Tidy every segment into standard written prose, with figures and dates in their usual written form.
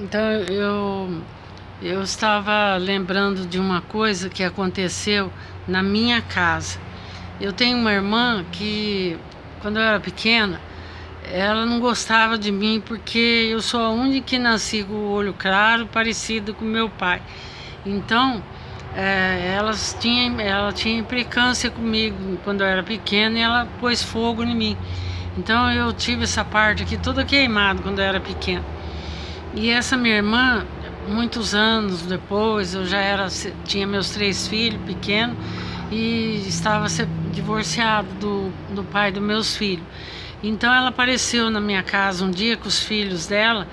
Então eu estava lembrando de uma coisa que aconteceu na minha casa. Eu tenho uma irmã que, quando eu era pequena, ela não gostava de mim porque eu sou a única que nasci com o olho claro, parecido com meu pai. Então, ela tinha implicância comigo quando eu era pequena e ela pôs fogo em mim. Então eu tive essa parte aqui toda queimada quando eu era pequena. E essa minha irmã, muitos anos depois, tinha meus 3 filhos pequenos e estava divorciada do pai dos meus filhos. Então ela apareceu na minha casa um dia com os filhos dela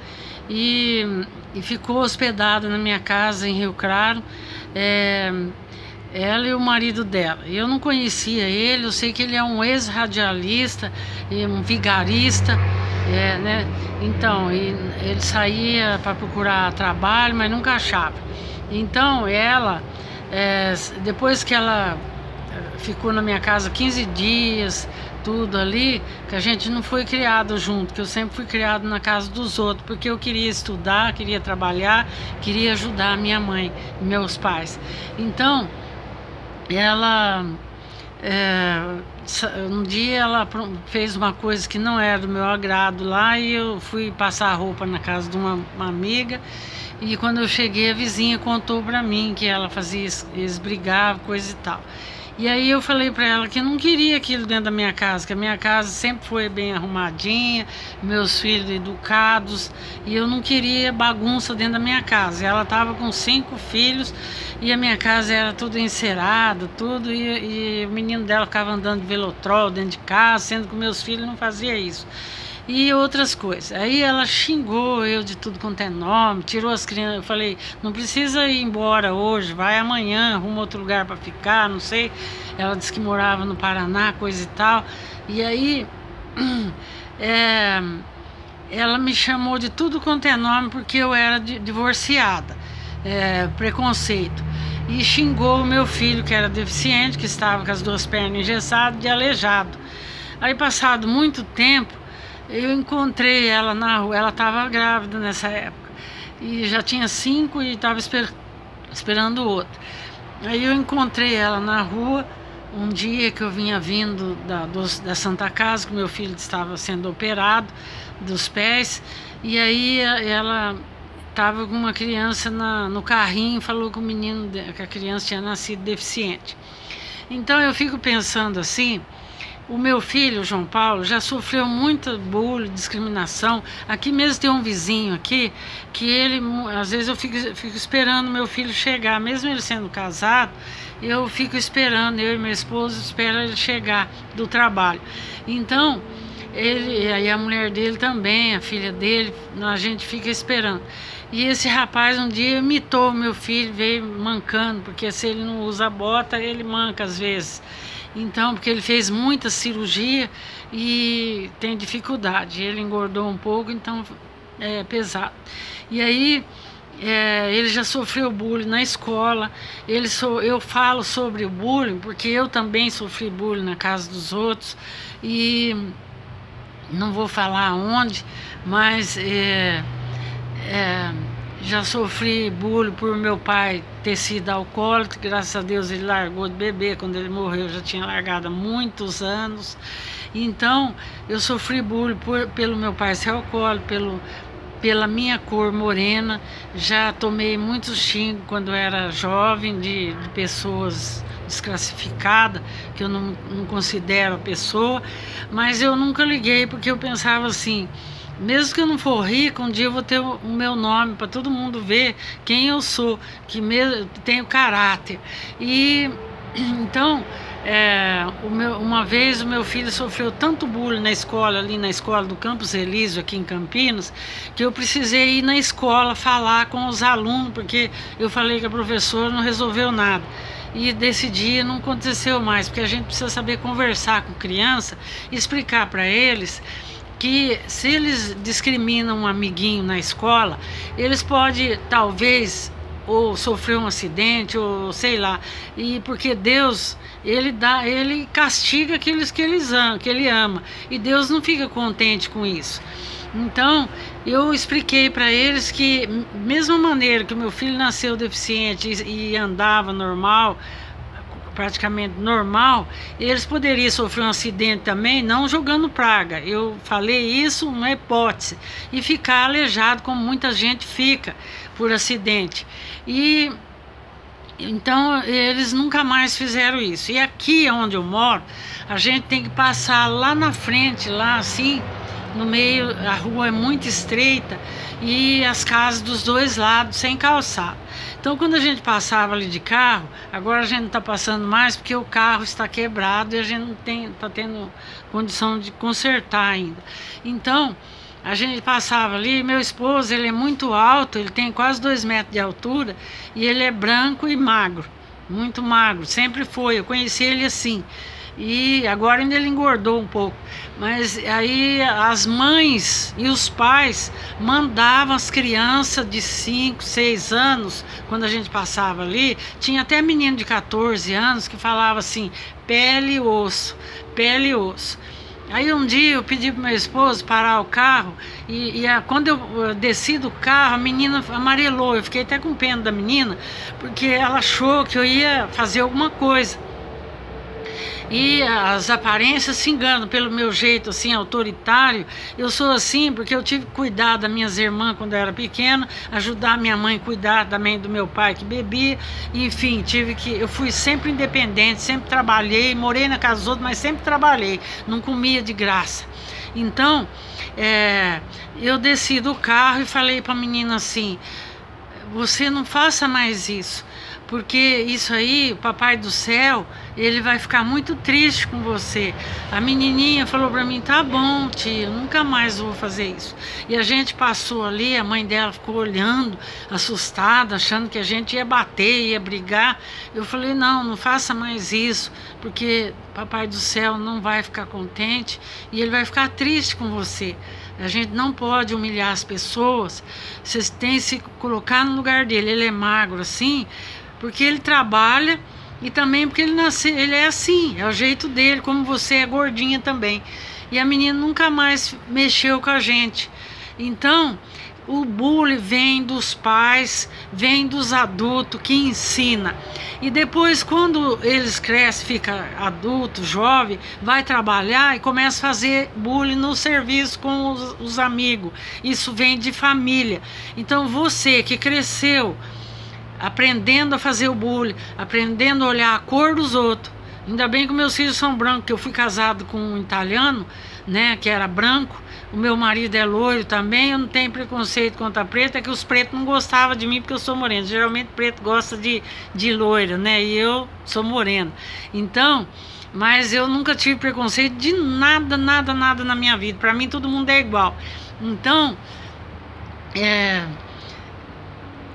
e ficou hospedada na minha casa em Rio Claro, ela e o marido dela. Eu não conhecia ele, eu sei que ele é um ex-radialista e um vigarista, né? Então, ele saía para procurar trabalho, mas nunca achava. Então, depois que ela ficou na minha casa 15 dias, tudo ali, que a gente não foi criado junto, que eu sempre fui criado na casa dos outros, porque eu queria estudar, queria trabalhar, queria ajudar a minha mãe e meus pais. Então, um dia ela fez uma coisa que não era do meu agrado lá e eu fui passar roupa na casa de uma amiga, e quando eu cheguei a vizinha contou pra mim que ela fazia, eles brigavam, coisa e tal. E aí eu falei pra ela que eu não queria aquilo dentro da minha casa, que a minha casa sempre foi bem arrumadinha, meus filhos educados, e eu não queria bagunça dentro da minha casa. E ela estava com 5 filhos e a minha casa era tudo encerada, tudo, e o menino dela ficava andando de velotrol dentro de casa, sendo que meus filhos não faziam isso. E outras coisas. Aí ela xingou eu de tudo quanto é nome, tirou as crianças. Eu falei, não precisa ir embora hoje, vai amanhã, arruma outro lugar para ficar, não sei. Ela disse que morava no Paraná, coisa e tal. E aí ela me chamou de tudo quanto é nome porque eu era divorciada, preconceito. E xingou o meu filho, que era deficiente, que estava com as 2 pernas engessadas, de aleijado. Aí, passado muito tempo, eu encontrei ela na rua. Ela estava grávida nessa época e já tinha 5 e estava esperando o outro. Aí eu encontrei ela na rua um dia que eu vinha vindo da Santa Casa, que meu filho estava sendo operado dos pés, e aí ela estava com uma criança no carrinho, falou que que a criança tinha nascido deficiente. Então eu fico pensando assim, o meu filho, João Paulo, já sofreu muito bullying, discriminação. Aqui mesmo tem um vizinho aqui, que ele, às vezes eu fico esperando meu filho chegar, mesmo ele sendo casado, eu fico esperando, eu e minha esposa espera ele chegar do trabalho. Então, aí a mulher dele também, a filha dele, a gente fica esperando. E esse rapaz um dia imitou meu filho, veio mancando, porque se ele não usa bota, ele manca às vezes. Então, porque ele fez muita cirurgia e tem dificuldade. Ele engordou um pouco, então é pesado. E aí ele já sofreu bullying na escola. Eu falo sobre o bullying porque eu também sofri bullying na casa dos outros. E não vou falar onde, mas já sofri bullying por meu pai ter sido alcoólatra. Graças a Deus ele largou de beber. Quando ele morreu, eu já tinha largado há muitos anos. Então eu sofri bullying pelo meu pai ser alcoólatra, pela minha cor morena. Já tomei muitos xingos quando eu era jovem de pessoas desclassificadas, que eu não considero a pessoa, mas eu nunca liguei, porque eu pensava assim, mesmo que eu não for rico, um dia eu vou ter o meu nome para todo mundo ver quem eu sou, que mesmo tenho caráter. E então, uma vez o meu filho sofreu tanto bullying na escola, ali na escola do Campos Elísio, aqui em Campinas, que eu precisei ir na escola falar com os alunos, porque eu falei que a professora não resolveu nada. E desse dia não aconteceu mais, porque a gente precisa saber conversar com criança, explicar para eles que se eles discriminam um amiguinho na escola, eles podem talvez ou sofrer um acidente, ou sei lá, e porque Deus, ele castiga aqueles que ele ama, e Deus não fica contente com isso. Então, eu expliquei para eles que, mesma maneira que o meu filho nasceu deficiente e andava normal, praticamente normal, eles poderiam sofrer um acidente também, não jogando praga. Eu falei isso, uma hipótese, e ficar aleijado, como muita gente fica por acidente. E então eles nunca mais fizeram isso. E aqui onde eu moro, a gente tem que passar lá na frente, lá assim, no meio, a rua é muito estreita e as casas dos dois lados sem calçada. Então quando a gente passava ali de carro, agora a gente não está passando mais porque o carro está quebrado e a gente não está tendo condição de consertar ainda. Então a gente passava ali, meu esposo, ele é muito alto, ele tem quase 2 metros de altura e ele é branco e magro, muito magro, sempre foi, eu conheci ele assim. E agora ainda ele engordou um pouco. Mas aí as mães e os pais mandavam as crianças de 5, 6 anos, quando a gente passava ali, tinha até menino de 14 anos que falava assim, pele e osso, pele e osso. Aí um dia eu pedi para meu esposo parar o carro quando eu desci do carro, a menina amarelou. Eu fiquei até com pena da menina, porque ela achou que eu ia fazer alguma coisa. E as aparências se enganam pelo meu jeito assim autoritário. Eu sou assim porque eu tive que cuidar das minhas irmãs quando eu era pequena, ajudar minha mãe a cuidar também do meu pai que bebia, enfim, eu fui sempre independente, sempre trabalhei, morei na casa dos outros, mas sempre trabalhei, não comia de graça. Então, eu desci do carro e falei para a menina assim, você não faça mais isso, porque isso aí, o Papai do Céu, ele vai ficar muito triste com você. A menininha falou para mim, tá bom, tia, nunca mais vou fazer isso. E a gente passou ali, a mãe dela ficou olhando, assustada, achando que a gente ia bater, ia brigar. Eu falei, não faça mais isso, porque Papai do Céu não vai ficar contente e ele vai ficar triste com você. A gente não pode humilhar as pessoas, vocês têm que se colocar no lugar dele. Ele é magro assim, porque ele trabalha e também porque ele é assim, é o jeito dele, como você é gordinha também. E a menina nunca mais mexeu com a gente. Então, o bullying vem dos pais, vem dos adultos que ensina. E depois, quando eles crescem, fica adulto, jovem, vai trabalhar e começa a fazer bullying no serviço com os amigos. Isso vem de família. Então, você que cresceu aprendendo a fazer o bullying, aprendendo a olhar a cor dos outros. Ainda bem que meus filhos são brancos, que eu fui casado com um italiano, né, que era branco. O meu marido é loiro também, eu não tenho preconceito contra preto, é que os pretos não gostavam de mim porque eu sou morena. Geralmente preto gosta de loira, né, e eu sou morena. Então, mas eu nunca tive preconceito de nada na minha vida. Para mim todo mundo é igual. Então,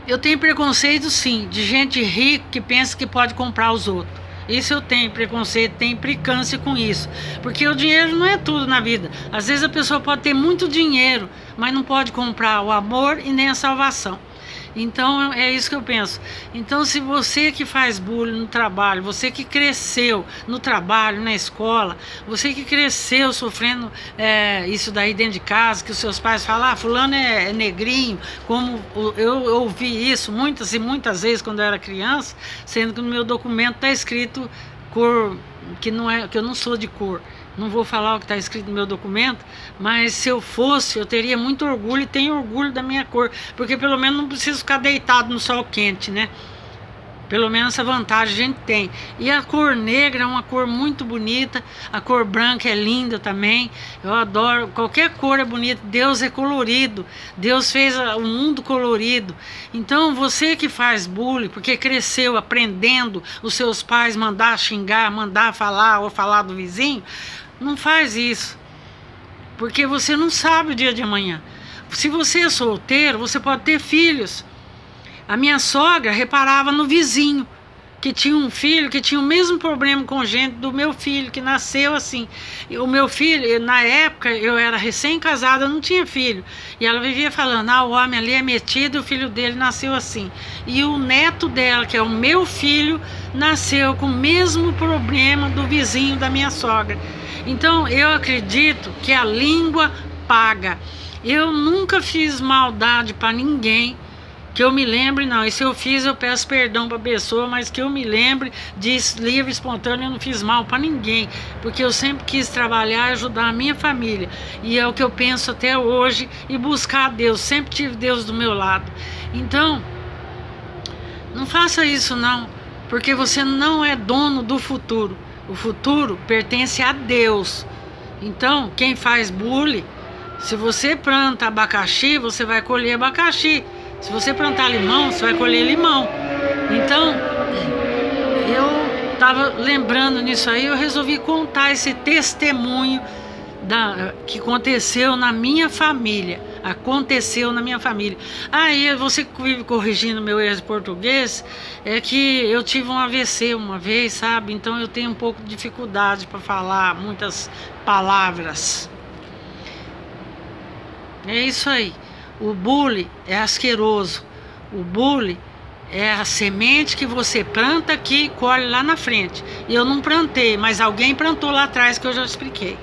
eu tenho preconceito sim, de gente rica que pensa que pode comprar os outros. Isso eu tenho preconceito, tenho implicância com isso. Porque o dinheiro não é tudo na vida. Às vezes a pessoa pode ter muito dinheiro, mas não pode comprar o amor e nem a salvação. Então é isso que eu penso. Então, se você que faz bullying no trabalho, você que cresceu no trabalho, na escola, você que cresceu sofrendo isso daí dentro de casa, que os seus pais falam, fulano é negrinho, como eu ouvi isso muitas e muitas vezes quando eu era criança, sendo que no meu documento está escrito cor, que eu não sou de cor. Não vou falar o que está escrito no meu documento, mas se eu fosse, eu teria muito orgulho e tenho orgulho da minha cor, porque pelo menos não preciso ficar deitado no sol quente, né? Pelo menos essa vantagem a gente tem. E a cor negra é uma cor muito bonita, a cor branca é linda também, eu adoro, qualquer cor é bonita, Deus é colorido, Deus fez o mundo colorido. Então você que faz bullying, porque cresceu aprendendo os seus pais mandar xingar, mandar falar ou falar do vizinho, não faz isso, porque você não sabe o dia de amanhã. Se você é solteiro, você pode ter filhos. A minha sogra reparava no vizinho, que tinha um filho que tinha o mesmo problema congênito do meu filho, que nasceu assim. E o meu filho, na época, eu era recém-casada, não tinha filho. E ela vivia falando, o homem ali é metido e o filho dele nasceu assim. E o neto dela, que é o meu filho, nasceu com o mesmo problema do vizinho da minha sogra. Então, eu acredito que a língua paga. Eu nunca fiz maldade para ninguém, que eu me lembre, não. E se eu fiz, eu peço perdão para a pessoa, mas que eu me lembre de livre, espontâneo, eu não fiz mal para ninguém, porque eu sempre quis trabalhar e ajudar a minha família, e é o que eu penso até hoje, e buscar a Deus, sempre tive Deus do meu lado. Então, não faça isso não, porque você não é dono do futuro, o futuro pertence a Deus. Então, quem faz bullying, se você planta abacaxi, você vai colher abacaxi. Se você plantar limão, você vai colher limão. Então, eu estava lembrando nisso aí, eu resolvi contar esse testemunho que aconteceu na minha família. Aconteceu na minha família. Aí, você que vive corrigindo meu erro de português, é que eu tive um AVC uma vez, sabe? Então eu tenho um pouco de dificuldade para falar muitas palavras. É isso aí. O bullying é asqueroso. O bullying é a semente que você planta aqui e colhe lá na frente. E eu não plantei, mas alguém plantou lá atrás, que eu já expliquei.